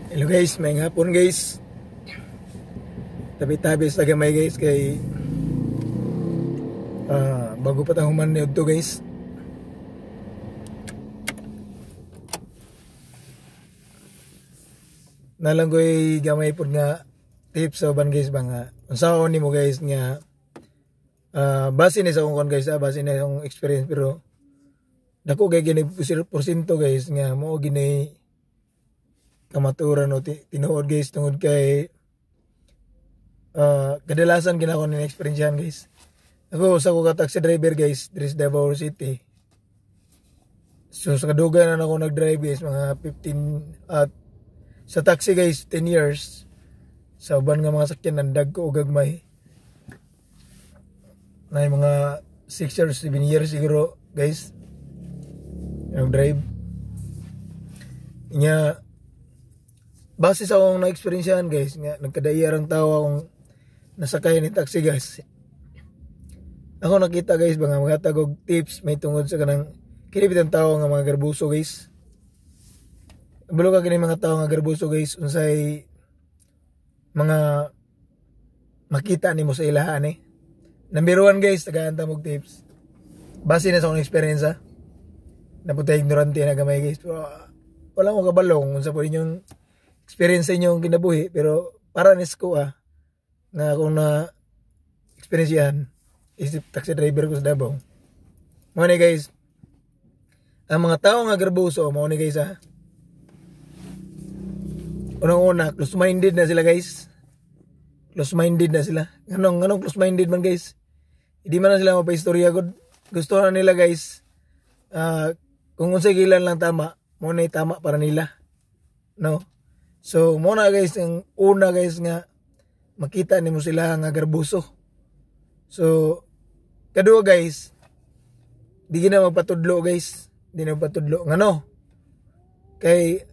Hello guys, may hapon guys. Tabi-tabi sa gamay guys kay bago pa ta human niyo to guys. Nalang ko'y gamay po nga tips sa uban guys ba nga unsaon nimo guys nga base ni sa akong guys base ni sa akong experience pero dako kay gini porsyento guys nga mao gini kamaturan o tinuod guys tungod kay kadalasan ginako ni experience yan guys. Ako sa ko ka taxi driver guys diri sa Davao City. So sa kadugan na ako nag-drive guys mga 15 at sa taxi guys 10 years. Sa uban nga mga sakyan nandag ko og gagmay. Na mga 6 or 7 years siguro guys. Nag-drive. Inya base sa akong na-experience yan guys, nga nagkadaiyarang tao akong nasakay ni taxi guys. Ako nakita guys ba nga mga tagog tips may tungod sa kanang kinibitang tao nga mga garbuso guys. Bulo ka kini mga tao nga garbuso guys unsay mga makita nimo sa ilahan eh. Number 1 guys, tagaanta mog tips. Base na sa akong experience ha. Napunta ignorante na gamay guys. Pero wala ko kabalong unsa po inyong experience inyong kinabuhi pero para nis ko nga kung na experience yan isip taxi driver ko sa Davao mo ni guys ang mga tao nga garbuso mo ni guys unang-una close minded na sila guys, close minded na sila. Anong close minded man guys, hindi man na sila mapaistorya good. Gusto na nila guys kung unsay gilan lang tama mo na tama para nila no. So muna guys ang una guys nga makita nimo sila nga garbuso. So kadua guys di gina magpatudlo guys, di na magpatudlo ngano kay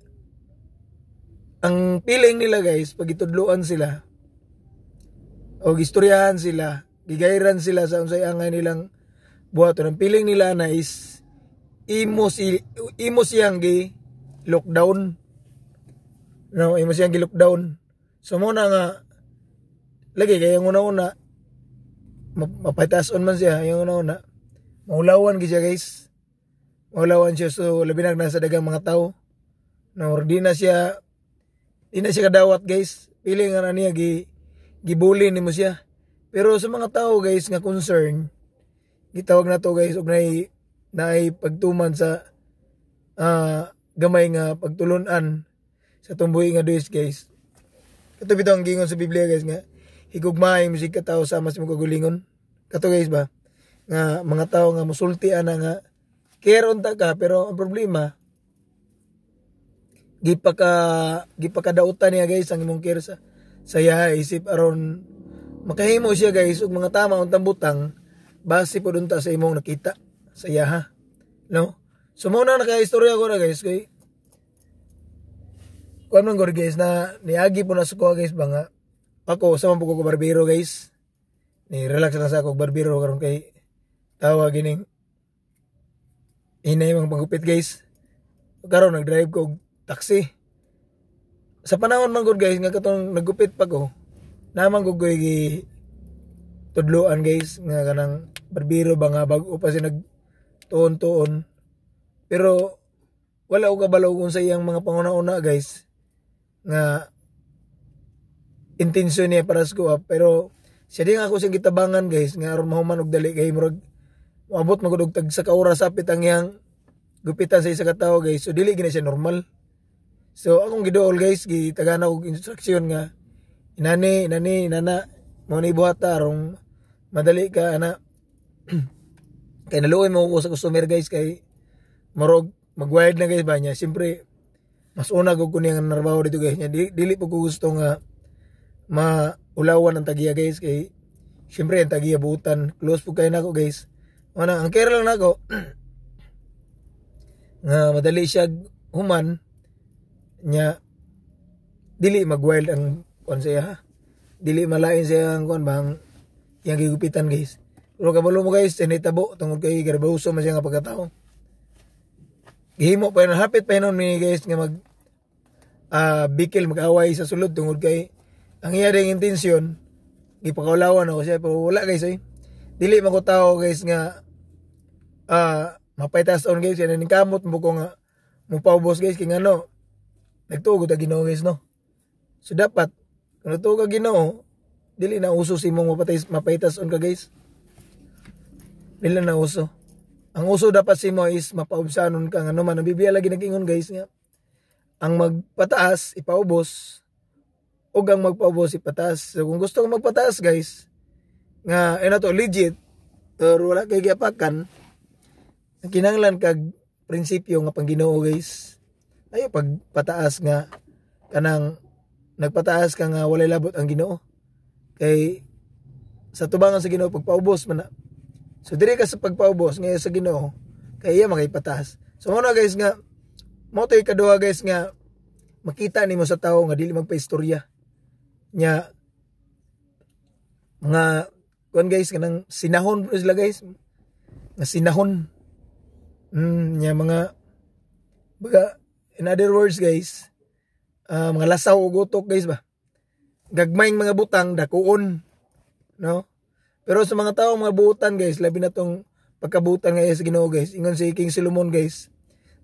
ang feeling nila guys pag itudloan sila o gistoryahan sila, gigayran sila sa unsay angay nilang buhaton. Ang feeling nila na is imo siyang gi lockdown. No, imo siyang gi-lockdown. So mo na nga lagi kay yung una-una mapatason man siya, yung una-una maulawan gi siya guys. Maulawan siya so labi na nasa dagang mga tao. No, di na siya kadawat guys. Feeling nga niya gibully nimo siya. Pero sa mga tao guys nga concern, gitawag na to guys og naay pagtuman sa gamay nga pagtulunan sa tumbuhi nga duis guys. Kato bitaw ang gingon sa Biblia guys nga higugmaay musig ka tao sama sa magagulingon. Kato guys ba nga mga tao nga musulti ana nga care unta ka pero ang problema gipakadautan niya guys ang imong care sa saya isip aron makahimo siya guys og mga tama untang butang base pod unta sa imong nakita sa yaha no. So mo na naka-istorya ko na guys kay kuan man gud guys na niagi po na sa ko guys ba nga ako sa man po ko barbero guys ni relax na sa ako barbero karon kay tawa gining inay mga pagupit guys karon nag-drive ko og taxi sa panahon man gud guys nga katong naggupit pa ko naman ko gi tudloan guys nga kanang barbero ba nga bag-o pa si nagtuon-tuon pero wala ko kabalo kung sa iyang mga panguna-una guys nga intensyon niya para sa kuha pero siya din ako siyang gitabangan guys nga aron mahuman og dali kay murag moabot magud og tag sa ka oras sapit ang iyang gupitan sa isa ka tawo guys so dili gina siya normal. So akong giduol guys gitagana og instruction nga inana mo ni buhata aron madali ka ana kay naluoy mo ko sa customer guys kay marog magwired na guys ba niya siyempre mas una ko kuning narbaho dito guys nya dili po ko gusto nga maulawan ang tagiya guys kay syempre ang tagiya buutan close po kay nako guys ana ang care lang nako nga madali siya human nya dili magwild ang kon siya dili malain siya ang kon bang yang gigupitan guys pero kabalo mo guys tinitabo tungod kay garbuso man siya nga pagkatao gihimo pa yun hapit pa yun guys nga bikil mag-away sa sulod tungod kay ang iya ding intensyon gipakaulawan ako siya pero wala guys dili man ko tao guys nga mapaitas on guys yan ning kamot mo ko nga mupaubos guys kay ngano nagtugo ta Ginoo guys no. So dapat kung nagtugo ka Ginoo dili na uso si mong mapaitas on ka guys. Dili na uso. Ang uso dapat si mo is mapaubsanon ka ngano man ang Biblia lagi nag-ingon guys nga ang magpataas ipaubos ug ang magpaubos ipataas. So kung gusto ko magpataas guys nga na to legit pero wala kay giapakan ang kinahanglan kag prinsipyo nga pang Ginoo guys ayo pagpataas nga kanang nagpataas ka nga walay labot ang Ginoo kay sa tubangan sa Ginoo pagpaubos man na. So diri ka sa pagpaubos nga sa Ginoo kay iya makipataas. So mo na guys nga mo toy kaduha guys nga makita nimo sa tawo nga dili magpaistorya nya mga kuan guys kanang sinahon sila guys nga sinahon nya mga baga in other words guys mga lasaw o gutok guys ba gagmayng mga butang dakuon no pero sa mga tao mga buutan guys labi na tong pagkabutan nga sa Ginoo guys ingon si King Solomon guys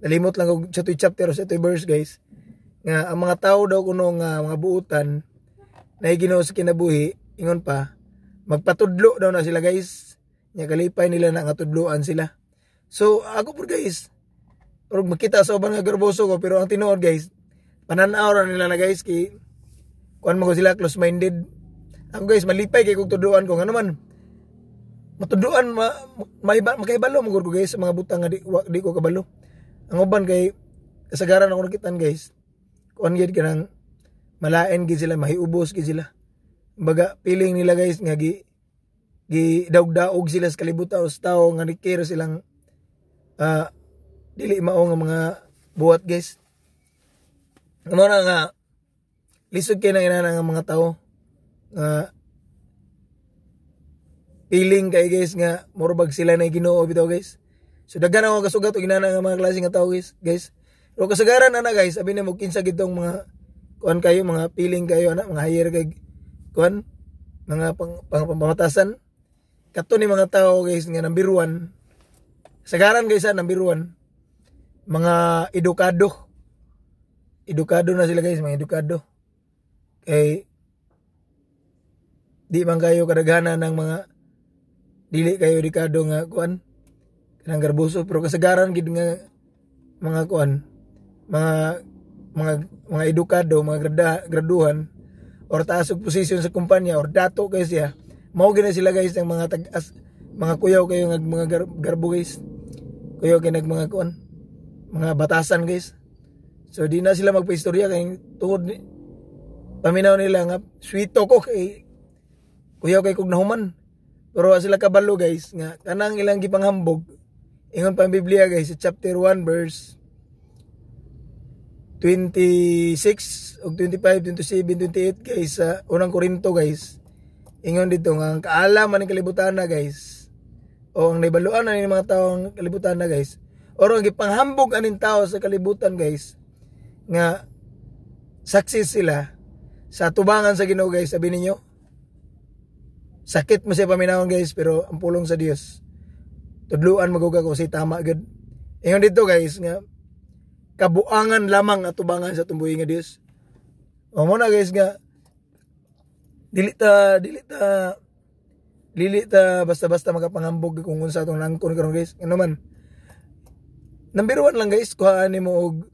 nalimot lang og sa chapter o sa verse guys nga ang mga tao daw kuno nga mga buutan na Ginoo sa kinabuhi ingon pa magpatudlo daw na sila guys nya kalipay nila na nga tudloan sila. So ako po guys or makita sa uban nga garboso ko pero ang tinuod guys pananaw ra nila na guys kay kuan mo sila close minded. Ako guys malipay kay kog tudloan ko ngano man matudloan makaibalo mo ko guys sa mga butang nga di ko kabalo. Ang uban kay kasagaran ako nakitan guys kuan gid kanang malain gid sila mahiubos gid sila. Baga feeling nila guys nga gi daog-daog sila sa kalibutan sa tao nga nikira silang dili mao nga mga buhat guys. Amo na nga lisod kay nang inana nga mga tao nga feeling kay guys nga morbag sila na Ginoo bitaw guys. So daghan ako kasugat og inana nga mga klase nga tao guys. Pero kasagaran ana guys, abi na mo kinsa gitong mga kuan kayo mga feeling kayo ana mga higher kay kuan mga pamatasan. Kato ni mga tao guys nga number 1. Sagaran guys number 1. Mga edukado. Edukado na sila guys, mga edukado. Kay di man kayo kadaghanan ng mga dili kayo edukado nga kuan kanang garboso pero kasagaran gid nga mga kuan mga edukado, mga graduhan or taas og posisyon sa kumpanya or dato guys ya. Mao gina sila guys ng mga mga kuyaw kayo ng mga garbo guys. Kuyaw kay nag mga kuan mga batasan guys. So di na sila magpaistorya kay tungod ni paminaw nila nga sweeto ko kay kuyaw kay kog nahuman. Pero sila kabalo guys nga kanang ilang gipanghambog. Ingon pa ang Biblia guys sa chapter 1 verse 26 ug 25, 27, 28 guys sa unang Korinto guys. Ingon dito nga ang kaalaman ng kalibutan na guys o ang naibaluan na ng mga tao ang kalibutan na guys o ang gipanghambog aning tao sa kalibutan guys nga success sila sa tubangan sa Ginoo guys. Sabi ninyo sakit mo siya paminawon guys pero ang pulong sa Dios tudluan maguga ko si tama gud. Ingon dito guys nga kabuangan lamang at tubangan sa tumbuhi nga Dios. O mo na guys nga dili ta basta-basta magapanghambog kung unsa atong langkon karon guys. Ano man number 1 lang guys kuhaan nimo og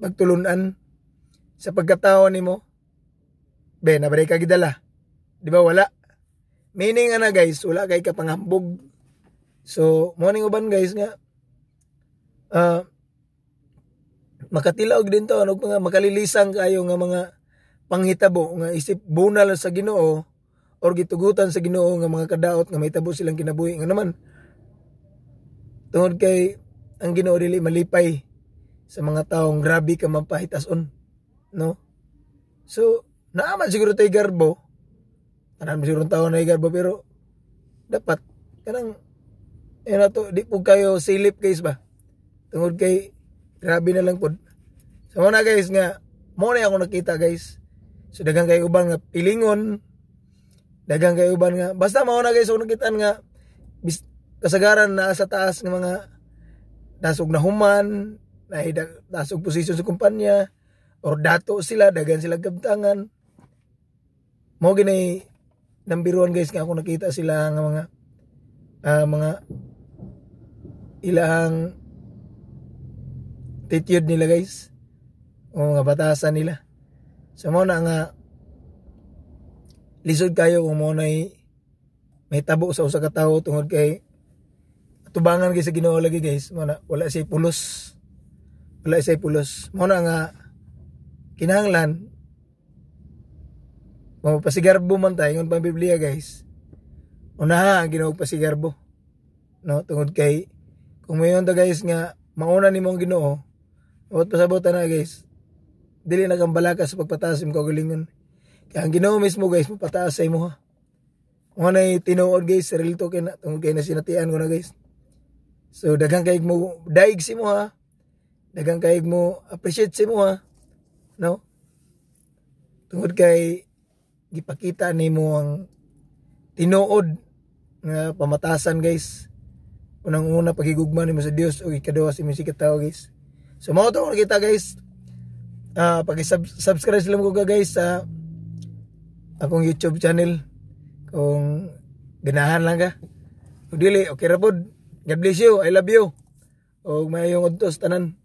pagtulunan sa pagkatao nimo. Be nabray ka gidala. Di ba wala? Meaning ana guys, wala kay kapanghambog. So mo ning uban guys nga makatilaog din to ano mga makalilisang kayo nga mga panghitabo nga isip bunal sa Ginoo or gitugutan sa Ginoo nga mga kadaot nga mahitabo silang kinabuhi nga naman tungod kay ang Ginoo dili malipay sa mga taong grabe ka mapahitason no. So naaman siguro tay garbo tanan siguro tawo na garbo pero dapat kanang to di po kayo silip guys ba tungod kay grabe na lang pod. So mo na guys nga mo na ako nakita guys. So daghang kay uban nga pilingon, daghang kay uban nga basta mao na guys ako nakita nga kasagaran na sa taas ng mga nasog na human, nasog posisyon sa kumpanya or dato sila, daghan sila kabtangan. Mo ginay number 1 guys nga ako nakita sila nga mga ilang attitude nila guys, o mga batasan nila. So mo na nga lisod kayo kung mo na may tabo sa usa ka tawo tungod kay tubangan kay sa Ginoo lagi guys. Mo na wala siya pulos, wala siya pulos. Mo na nga kinahanglan mapasigarbo man tayo ngon pang Biblia guys. Unaha ang Ginoo pasigarbo, no, tungod kay kung mayon ta guys nga mauna nimo ang Ginoo, wat pasabutan na guys, dili na kang balakas sa pagpataas mo kagalingon. Kaya ang Ginoo mismo guys mapataas sa imo ha. Mo na tinuod guys sarili to kay na tungod kay nasinatian ko na guys. So daghang kayog mo daig si mo ha, daghang kayog mo appreciate si mo ha, no, tungod kay gipakita nimo ang tinuod nga pamatasan guys. Unang-una paghigugma nimo sa Dios o ikaduha sa imong sikataw guys. So mao to kita guys. Pag-subscribe sila mo guys sa akong YouTube channel kung ganahan lang ka. Kung dili okay ra pod. God bless you. I love you. Og mayong udtos tanan.